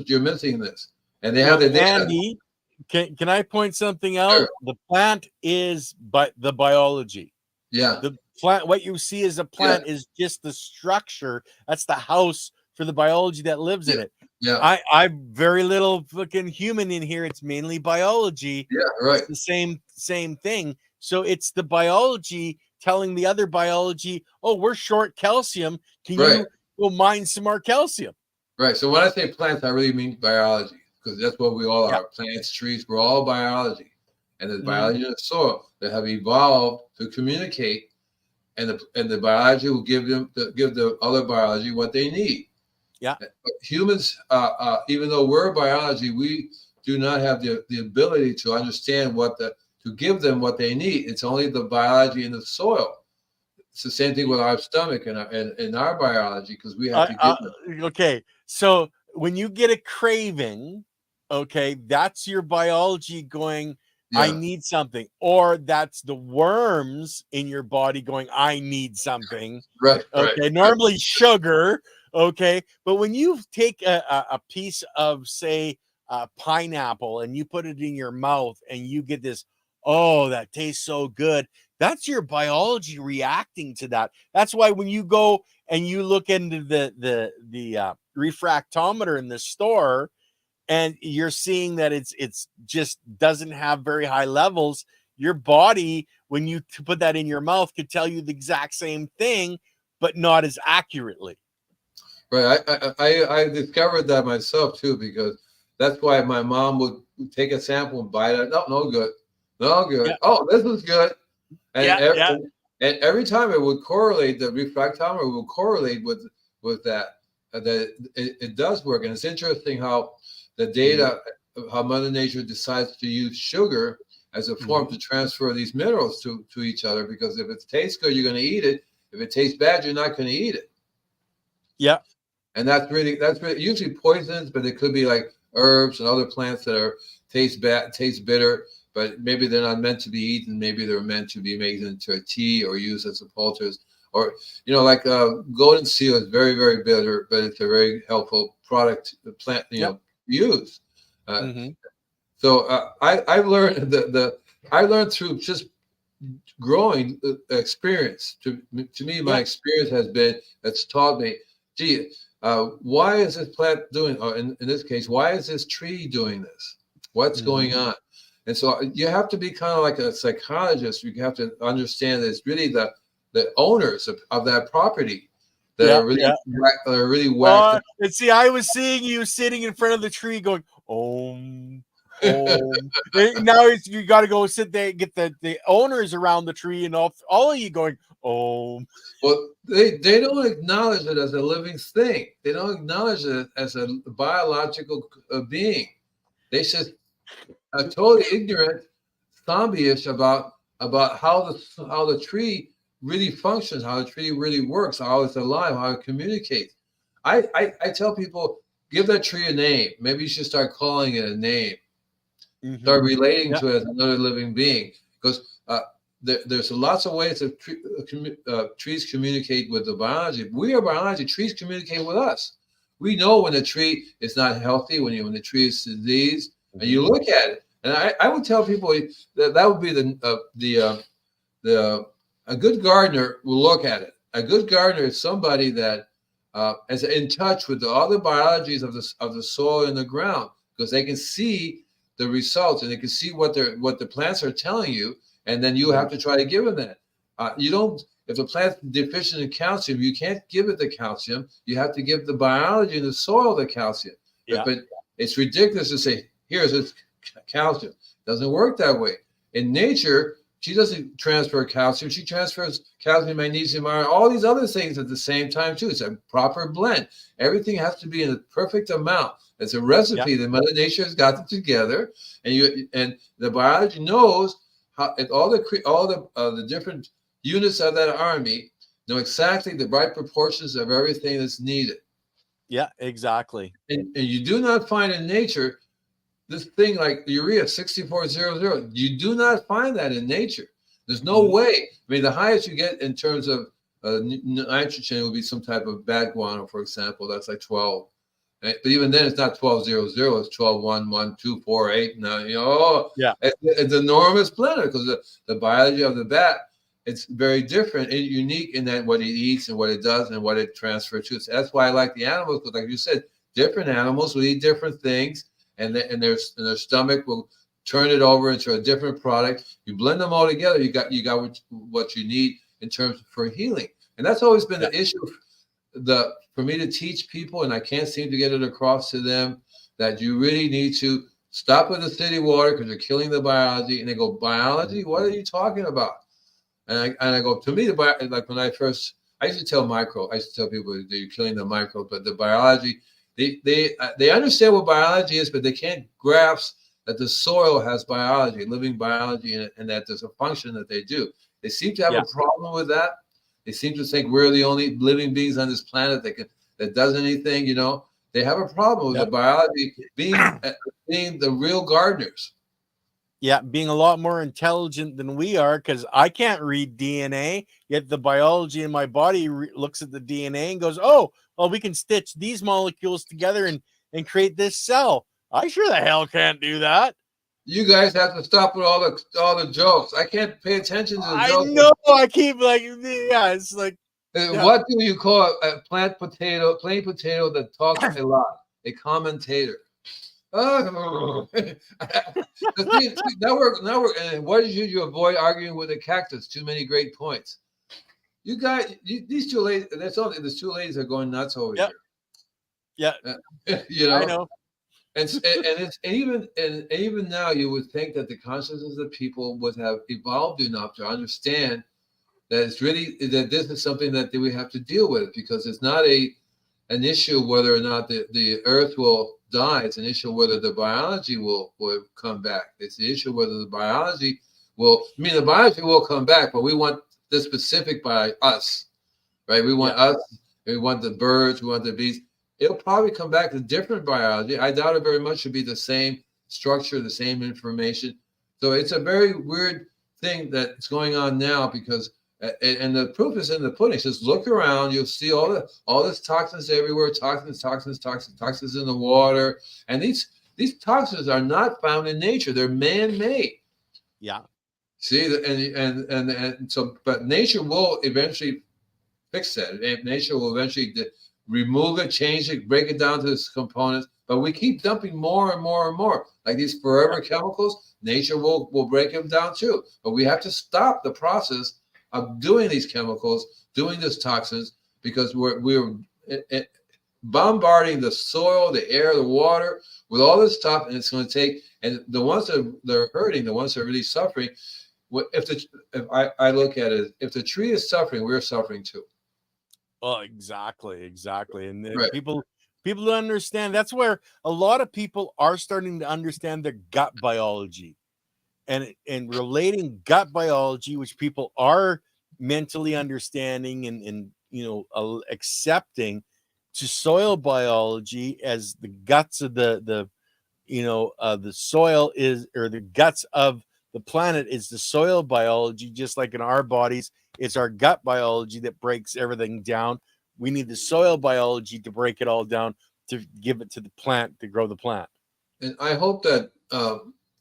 You're missing this, and they have the data. Andy, can I point something out? Sure. The plant is the biology. Yeah. The plant, what you see as a plant is just the structure. That's the house for the biology that lives in it. Yeah. I'm very little fucking human in here. It's mainly biology. Yeah, right. It's the same thing. So it's the biology telling the other biology, oh, we're short calcium. Can you go mine some more calcium? Right. So when I say plants, I really mean biology, because that's what we all are. Plants, trees, we're all biology. And the biology of the soil that have evolved to communicate, and the biology will give the other biology what they need. Yeah. Humans, even though we're biology, we do not have the ability to understand to give them what they need. It's only the biology in the soil. It's the same thing with our stomach and our biology, because we have to give them. Okay, so when you get a craving, that's your biology going, I need something, or that's the worms in your body going, I need something. Right. Okay. Normally sugar. Okay, but when you take a piece of, say, pineapple, and you put it in your mouth, and you get this, oh, that tastes so good. That's your biology reacting to that. That's why when you go and you look into the refractometer in the store, and you're seeing that it's just doesn't have very high levels, your body, when you put that in your mouth, could tell you the exact same thing, but not as accurately. Right. I discovered that myself too, because that's why my mom would take a sample and bite it. No, no good. No good. Yeah, Oh, this is good. And yeah, every, yeah. and every time it would correlate, the refractometer would correlate with that. That it does work. And it's interesting how the Mhm, data, how Mother Nature decides to use sugar as a form mhm. to transfer these minerals to each other. Because if it tastes good, you're going to eat it. If it tastes bad, you're not going to eat it. Yeah. And that's really usually poisons, but it could be like herbs and other plants that are taste bad, taste bitter, but maybe they're not meant to be eaten. Maybe they're meant to be made into a tea or used as a poultice. Or like golden seal is very very bitter, but it's a very helpful product, the plant Yep. use. Uh, Mhm. so I've learned I learned through just growing experience. To me, my Yeah. experience has been that's taught me, gee, why is this plant doing, or in this case, why is this tree doing this? What's going Mhm. on? And so you have to be kind of like a psychologist. You have to understand that it's really the owners of that property that Yeah, are really yeah. whacked. And see, I was seeing you sitting in front of the tree going, "Om, om." Now you got to go sit there and get the owners around the tree, and all of you going, "Om." Well, they don't acknowledge it as a living thing. They don't acknowledge it as a biological being. They just totally ignorant, zombie-ish about how the tree really functions, how the tree really works, how it's alive, how it communicates. I tell people, give that tree a name. Maybe you should start calling it a name. Start Mhm. relating Yeah. to it as another living being, because there's lots of ways that trees communicate with the biology. We are biology. Trees communicate with us. We know when a tree is not healthy, when the tree is diseased, and Mhm. you look at it. And I would tell people that would be the a good gardener will look at it. A good gardener is somebody that is in touch with the other biologies of the soil and the ground, because they can see the results and they can see what the plants are telling you, and then you have Mhm. to try to give them that. You don't. If the plant's deficient in calcium, you can't give it the calcium. You have to give the biology in the soil the calcium. But Yeah. it's ridiculous to say, here's this calcium. It doesn't work that way. In nature, she doesn't transfer calcium. She transfers calcium, magnesium, iron, all these other things at the same time too. It's a proper blend. Everything has to be in a perfect amount. It's a Yeah. recipe that Mother Nature has got together, and the biology knows how, and all the different units of that army know exactly the right proportions of everything that's needed. Yeah. Exactly. And you do not find in nature this thing like urea 6400. You do not find that in nature. There's no Mhm. way. I mean, the highest you get in terms of nitrogen would be some type of bad guano, for example. That's like 12. Right? But even then, it's not 1200. It's 12 1 1 2 4 8. Now, Yeah. it's enormous blender, because the biology of the bat, it's very different and unique in that what it eats and what it does and what it transfers to. So that's why I like the animals, because, like you said, different animals will eat different things, and their stomach will turn it over into a different product. You blend them all together, you got what you need in terms for healing. And that's always been Yeah. the issue, the for me to teach people, and I can't seem to get it across to them, that you really need to stop with the city water because you're killing the biology. And they go, biology? Mhm. What are you talking about? And I go, to me, like when I used to tell people that you're killing the microbes, but the biology, they understand what biology is, but they can't grasp that the soil has biology, living biology in it, and that there's a function that they do. They seem to have a Yeah. problem with that. They seem to think we're the only living beings on this planet that does anything. They have a problem with Yeah. the biology being the real gardeners. Yeah, being a lot more intelligent than we are, because I can't read DNA, yet the biology in my body looks at the DNA and goes, oh, well, we can stitch these molecules together and create this cell. I sure the hell can't do that. You guys have to stop with all the jokes. I can't pay attention to the I jokes. know. I keep like, yeah, it's like, yeah. What do you call a plain potato that talks a lot? A commentator. Oh, see, now we're, and what did you avoid arguing with a cactus? Too many great points. You guys, these two ladies, there's two ladies are going nuts over Yep. here. Yeah. You I know, know. and even now you would think that the consciousness of people would have evolved enough to understand that it's really that this is something that we have to deal with, because it's not an issue whether or not the earth will die. It's an issue whether the biology will come back. It's the issue whether the biology will, I mean, the biology will come back, but we want the specific by us, right? We want us, we want the birds, we want the bees. It'll probably come back to different biology. I doubt it very much should be the same structure, the same information. So it's a very weird thing that's going on now, because and the proof is in the pudding. Just look around, you'll see all this toxins everywhere, toxins in the water, and these toxins are not found in nature. They're man-made. Yeah. See, and so, but nature will eventually fix that. Nature will eventually remove it, change it, break it down to its components. But we keep dumping more and more and more, like these forever chemicals. Nature will break them down too. But we have to stop the process of doing these chemicals, doing these toxins, because we're bombarding the soil, the air, the water with all this stuff, and it's going to take. And the ones that they're hurting, the ones that are really suffering. If I look at it, if the tree is suffering, we're suffering too. Oh, exactly, and Right. people don't understand. That's where a lot of people are starting to understand their gut biology, and relating gut biology, which people are mentally understanding and accepting, to soil biology, as the guts of the soil is, or the guts of the planet is the soil biology. Just like in our bodies, it's our gut biology that breaks everything down. We need the soil biology to break it all down, to give it to the plant to grow the plant. And I hope that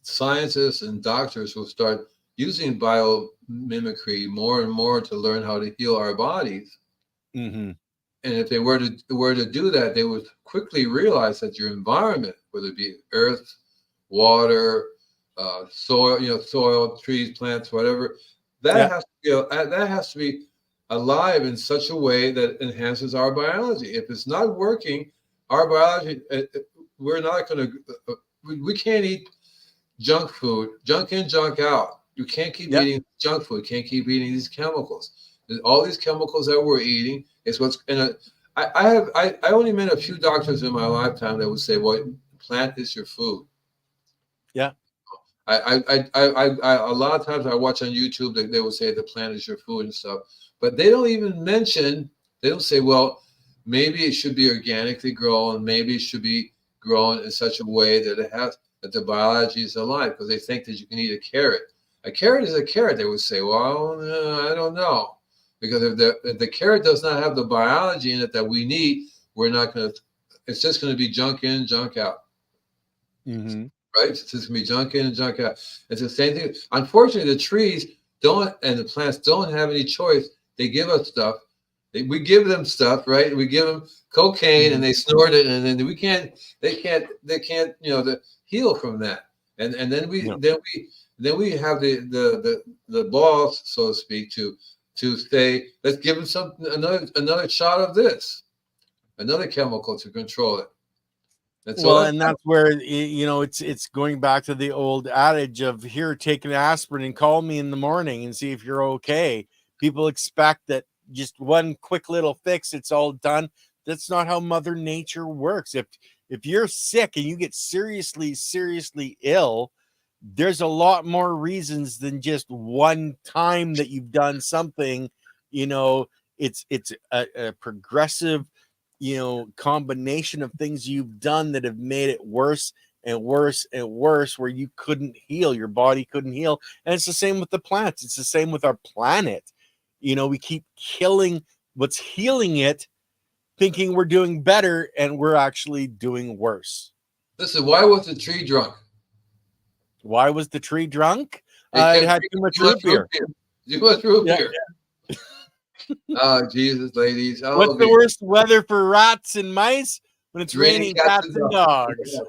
scientists and doctors will start using biomimicry more and more to learn how to heal our bodies. Mm-hmm. And if they were to do that, they would quickly realize that your environment, whether it be earth, water, soil, trees, plants, whatever, that has to be alive in such a way that enhances our biology. If it's not working, our biology, we're not going to. We can't eat junk food, junk in, junk out. You can't keep eating junk food. You can't keep eating these chemicals. All these chemicals that we're eating is what's in it. I only met a few doctors in my lifetime that would say, "Well, plant is your food." Yeah. A lot of times I watch on YouTube that they will say the plant is your food and stuff, but they don't even mention. They don't say, "Well, maybe it should be organically grown. Maybe it should be grown in such a way that it has that the biology is alive," because they think that you can eat a carrot. A carrot is a carrot. They would say, "Well, I don't know." Because if the carrot does not have the biology in it that we need, we're not going to. It's just going to be junk in, junk out. Mm-hmm. Right? It's just going to be junk in and junk out. It's the same thing. Unfortunately, the trees don't, and the plants don't have any choice. They give us stuff. We give them stuff, right? We give them cocaine, and they snort it, and then They can't, heal from that. And then we have the balls, so to speak, to say, let's give them another shot of this, another chemical to control it. And that's where it's going back to the old adage of, here, take an aspirin and call me in the morning and see if you're okay. People expect that just one quick little fix, it's all done. That's not how Mother Nature works. If you're sick and you get seriously ill, there's a lot more reasons than just one time that you've done something. It's a progressive combination of things you've done that have made it worse, and worse and worse, where you couldn't heal, your body couldn't heal. And it's the same with the plants. It's the same with our planet. We keep killing what's healing it, thinking we're doing better, and we're actually doing worse. Listen, why was the tree drunk? Why was the tree drunk? It had too much root beer. Too much root beer. Oh, Jesus, ladies. Oh, what's the worst weather for rats and mice? When it's raining cats and dogs.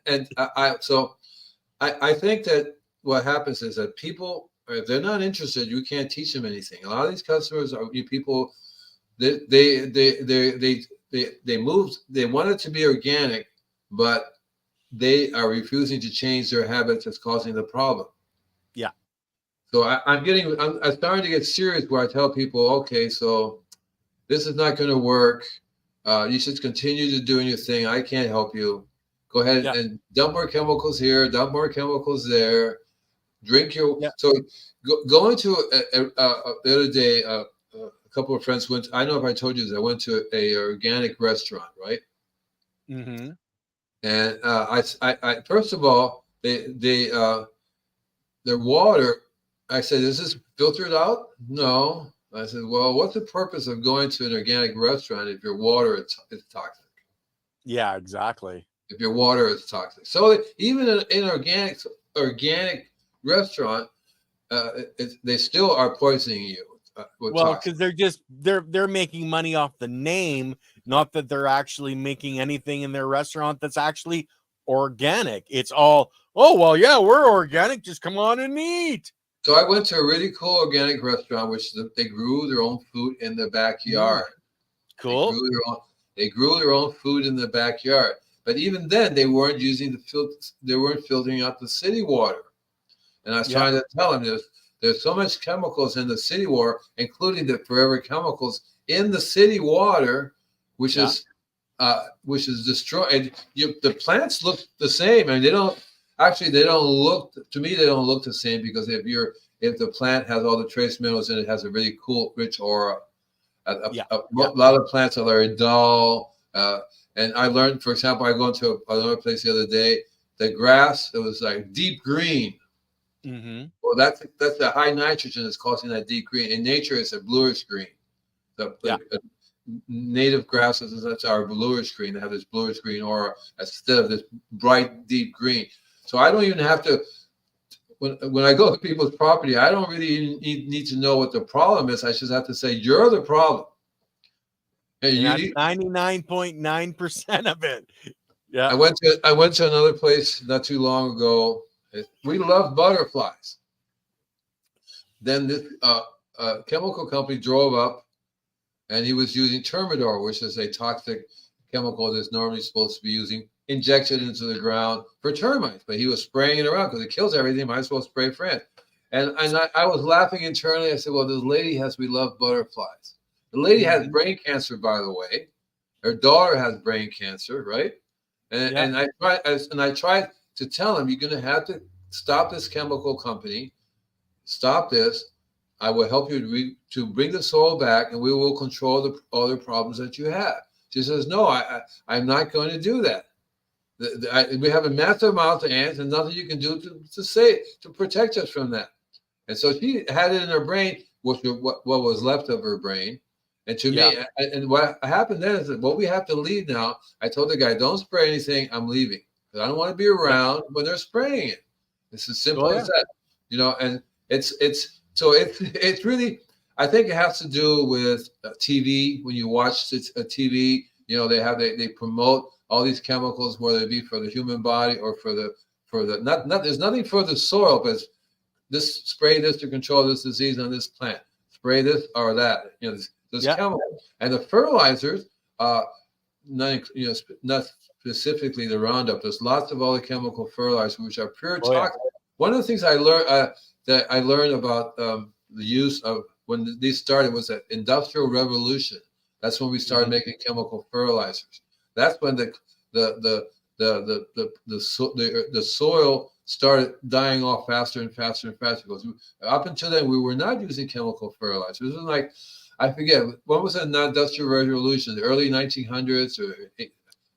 And I think that what happens is that people, if they're not interested, you can't teach them anything. A lot of these customers are people. They moved. They want it to be organic, but they are refusing to change their habits. That's causing the problem. Yeah. So I'm starting to get serious where I tell people, okay, so this is not going to work. You should continue to doing your thing. I can't help you. Go ahead and dump more chemicals here, dump more chemicals there. Drink your. Yeah. So going to the other day, a couple of friends went. I know if I told you this, I went to a organic restaurant, right? Mm-hmm. And I first of all, their water. I said, is this filtered out? No. I said, well, what's the purpose of going to an organic restaurant if your water is toxic? Yeah, exactly. If your water is toxic. So even in an organic restaurant, they still are poisoning you. Well, because they're making money off the name, not that they're actually making anything in their restaurant that's actually organic. It's all, oh, well, yeah, we're organic. Just come on and eat. So I went to a really cool organic restaurant, which they grew their own food in the backyard. Cool. They grew their own food in the backyard. But even then, they weren't using they weren't filtering out the city water. And I was trying to tell them there's so much chemicals in the city water, including the forever chemicals in the city water, which is destroyed. The plants look the same, and they don't look, to me, they don't look the same, because if the plant has all the trace minerals in it, has a really cool, rich aura. A lot of plants are very dull. And I learned, for example, I go into another place the other day, the grass, it was like deep green. Mm-hmm. Well, that's the high nitrogen that's causing that deep green. In nature, it's a bluish green. Native grasses that are bluish green. They have this bluish green aura instead of this bright, deep green. So I don't even have to, when I go to people's property, I don't really need to know what the problem is. I just have to say, you're the problem. And that's 99.9% of it. Yeah. I went to another place not too long ago. We love butterflies. Then this chemical company drove up, and he was using Termidor, which is a toxic chemical that's normally supposed to be injected into the ground for termites, but he was spraying it around because it kills everything. Might as well spray for it. And I was laughing internally. I said, well, this lady we love butterflies. The lady has brain cancer, by the way. Her daughter has brain cancer, right? And I tried to tell him, you're going to have to stop this chemical company. Stop this. I will help you to bring the soil back, and we will control the other problems that you have. She says, no, I'm not going to do that. We have a massive amount of ants, and nothing you can do to protect us from that. And so she had it in her brain, what was left of her brain. And to me, and what happened then is that, well, we have to leave now. I told the guy, don't spray anything. I'm leaving, because I don't want to be around when they're spraying it. It's as simple as that, And it's really, I think it has to do with TV. When you watch TV, they promote all these chemicals, whether it be for the human body or for the there's nothing for the soil, but spray this to control this disease on this plant. Spray this or that. There's chemicals, and the fertilizers, not specifically the Roundup. There's lots of other chemical fertilizers which are pure toxic. One of the things I learned about the use of when these started was that Industrial Revolution. That's when we started making chemical fertilizers. That's when the soil started dying off faster and faster and faster. Because up until then, we were not using chemical fertilizers. It was like, I forget, what was the Industrial Revolution? The early 1900s, or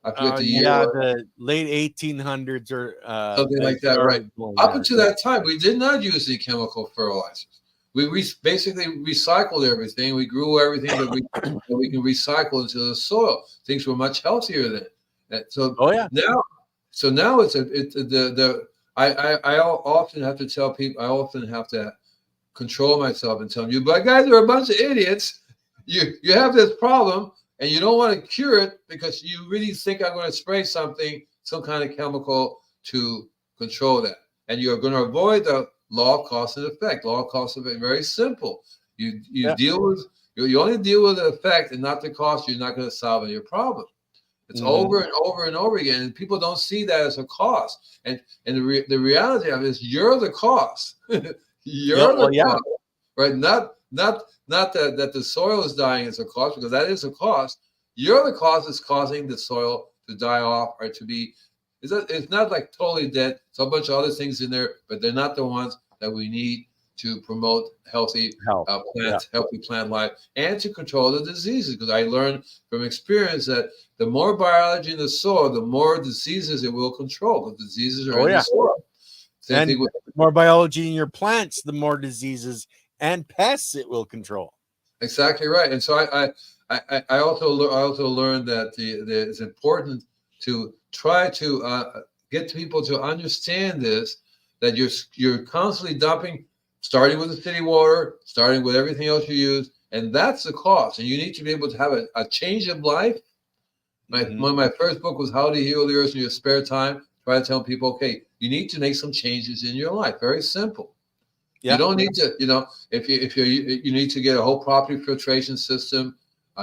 I forget the year. Yeah, the late 1800s or Something like that, right? Up until that time, we did not use any chemical fertilizers. We basically recycled everything. We grew everything that we can recycle into the soil. Things were much healthier then. So now it's I often have to tell people. I often have to control myself and tell them, you but guys are a bunch of idiots. You have this problem and you don't want to cure it because you really think I'm going to spray something, some kind of chemical to control that. And you're going to avoid the law of cause and effect. Law of cause and effect, very simple. You deal with you only deal with the effect and not the cause. You're not going to solve any problem. It's over and over and over again, and people don't see that as a cause. And the reality of it is, you're the cause. You're the cause, right? Not that the soil is dying as a cause, because that is a cause. You're the cause that's causing the soil to die off or to be. It's not like totally dead. It's a bunch of other things in there, but they're not the ones that we need to promote healthy healthy plant life and to control the diseases. Because I learned from experience that the more biology in the soil, the more diseases it will control. The diseases are in the soil. Same thing with more biology in your plants, the more diseases and pests it will control. Exactly right. And so I also learned that it's important to try to get people to understand this, that you're constantly dumping, starting with the city water, starting with everything else you use, and that's the cost. And you need to be able to have a change of life. My first book was How to Heal the Earth in Your Spare Time. Try to tell people, okay, you need to make some changes in your life. Very simple. Yeah. You don't need to, if you need to get a whole property filtration system,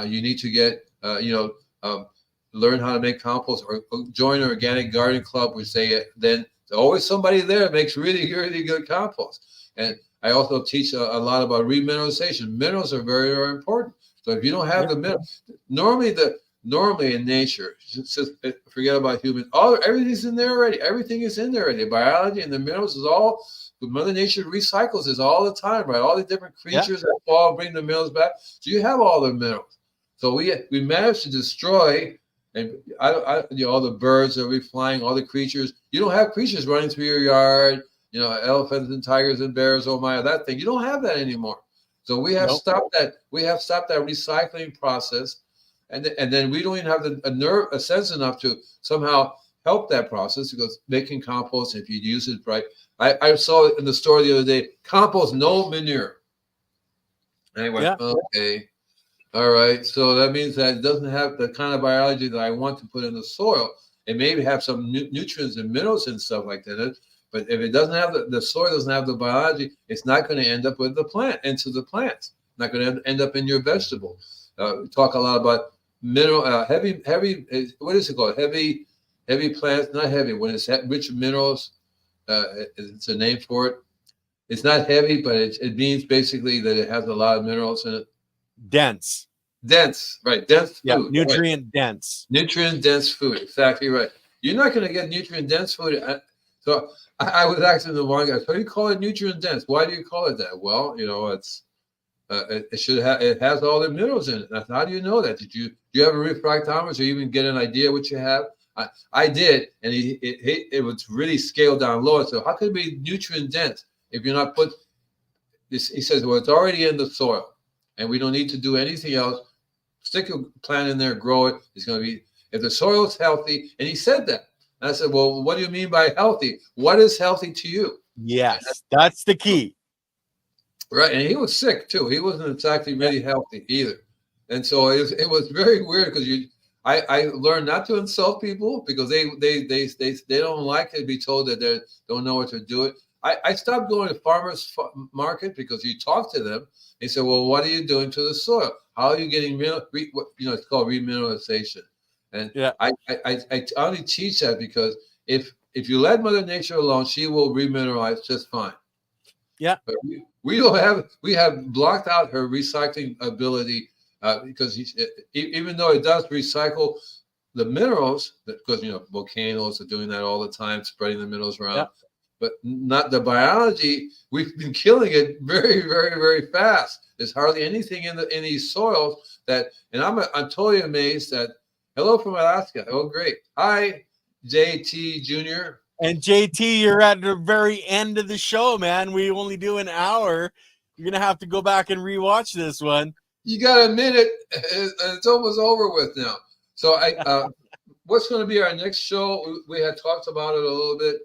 you need to get, learn how to make compost or join an organic garden club, which then there's always somebody there that makes really, really good compost. And I also teach a lot about remineralization. Minerals are very, very important. So if you don't have the minerals, normally in nature, just forget about humans. Everything's in there already. Everything is in there already. Biology and the minerals is all. Mother Nature recycles this all the time, right? All the different creatures that fall, bring the minerals back. So you have all the minerals. So we managed to destroy, and all the birds that we flying, all the creatures. You don't have creatures running through your yard. Elephants and tigers and bears. Oh my, that thing. You don't have that anymore. So we have stopped that. We have stopped that recycling process, and then we don't even have a sense enough to somehow help that process, because making compost, if you use it right. I saw it in the store the other day, compost, no manure. And I went, okay, all right. So that means that it doesn't have the kind of biology that I want to put in the soil. It may have some nutrients and minerals and stuff like that. But if it doesn't have the soil doesn't have the biology, it's not going to end up with the plant, into the plants. Not going to end up in your vegetable. We talk a lot about mineral, heavy, what is it called? Heavy plants, not heavy, when it's rich minerals. It's a name for it. It's not heavy, but it means basically that it has a lot of minerals in it. Dense, right? Dense food. Yeah, nutrient dense. Nutrient dense food. Exactly right. You're not going to get nutrient dense food. So I was asking the one guy, so you call it nutrient dense? Why do you call it that? Well, it's it has all the minerals in it. How do you know that? Do you have a refractometer, or even get an idea what you have? I did, and it was really scaled down low. So how could it be nutrient dense if you're not put this? He says, well, it's already in the soil, and we don't need to do anything else. Stick a plant in there, grow it. It's going to be, if the soil is healthy. And he said that. And I said, well, what do you mean by healthy? What is healthy to you? Yes, that's the key. Right, and he was sick too. He wasn't exactly really healthy either. And so it was very weird, because I learned not to insult people, because they don't like to be told that they don't know what to do. I stopped going to farmers market, because you talk to them. They say, well, what are you doing to the soil? How are you getting it's called remineralization. And I only teach that because if you let Mother Nature alone, she will remineralize just fine. Yeah. But we have blocked out her recycling ability, because even though it does recycle the minerals, because volcanoes are doing that all the time, spreading the minerals around, but not the biology. We've been killing it very, very, very fast. There's hardly anything in these soils and I'm totally amazed that Hello from Alaska. Oh, great. Hi, JT Jr. And JT, you're at the very end of the show, man. We only do an hour. You're gonna have to go back and rewatch this one. You got a minute. It's almost over with now. So what's going to be our next show? We had talked about it a little bit.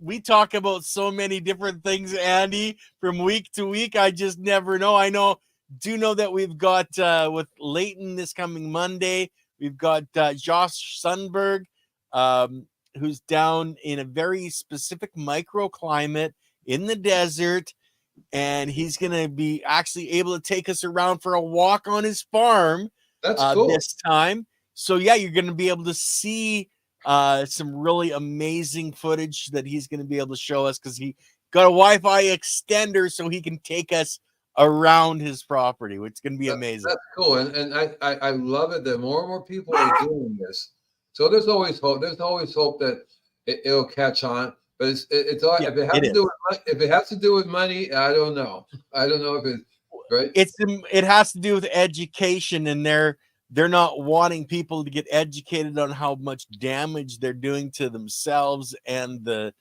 We talk about so many different things, Andy, from week to week. I just never know. Do know that we've got with Leighton this coming Monday. We've got Josh Sundberg, who's down in a very specific microclimate in the desert, and he's going to be actually able to take us around for a walk on his farm. That's cool. This time. So yeah, you're going to be able to see some really amazing footage that he's going to be able to show us, because he got a Wi-Fi extender so he can take us around his property, which is going to be amazing. That's cool, and I love it that more and more people are doing this. So there's always hope. There's always hope that it'll catch on. But it's all, if it has to do with money, I don't know. I don't know if it's right. It has to do with education, and they're not wanting people to get educated on how much damage they're doing to themselves and the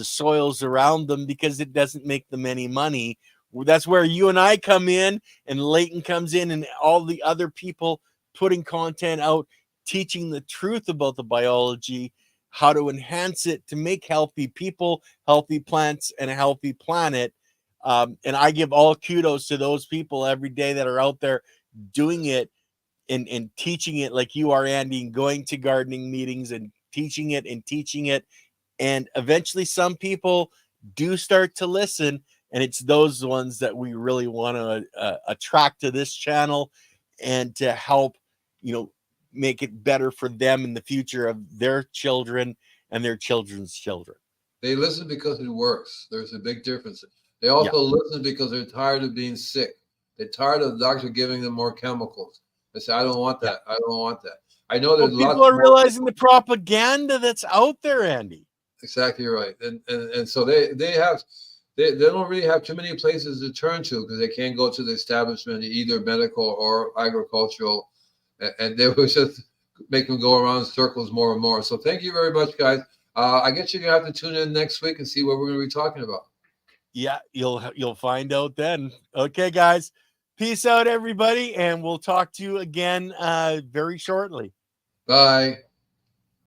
soils around them, because it doesn't make them any money. That's where you and I come in, and Leighton comes in, and all the other people putting content out, teaching the truth about the biology, how to enhance it to make healthy people, healthy plants, and a healthy planet. And I give all kudos to those people every day that are out there doing it and teaching it, like you are, Andy, and going to gardening meetings and teaching it. And eventually some people do start to listen, and it's those ones that we really want to attract to this channel and to help, make it better for them in the future of their children and their children's children. They listen because it works. There's a big difference. They also listen because they're tired of being sick. They're tired of the doctor giving them more chemicals. They say, I don't want that. I don't want that. I know there's people are realizing the propaganda that's out there, Andy. Exactly right. And so they don't really have too many places to turn to, because they can't go to the establishment, either medical or agricultural. And they will just make them go around in circles more and more. So thank you very much, guys. I guess you're going to have to tune in next week and see what we're going to be talking about. Yeah, you'll find out then. Okay, guys. Peace out, everybody, and we'll talk to you again very shortly. Bye.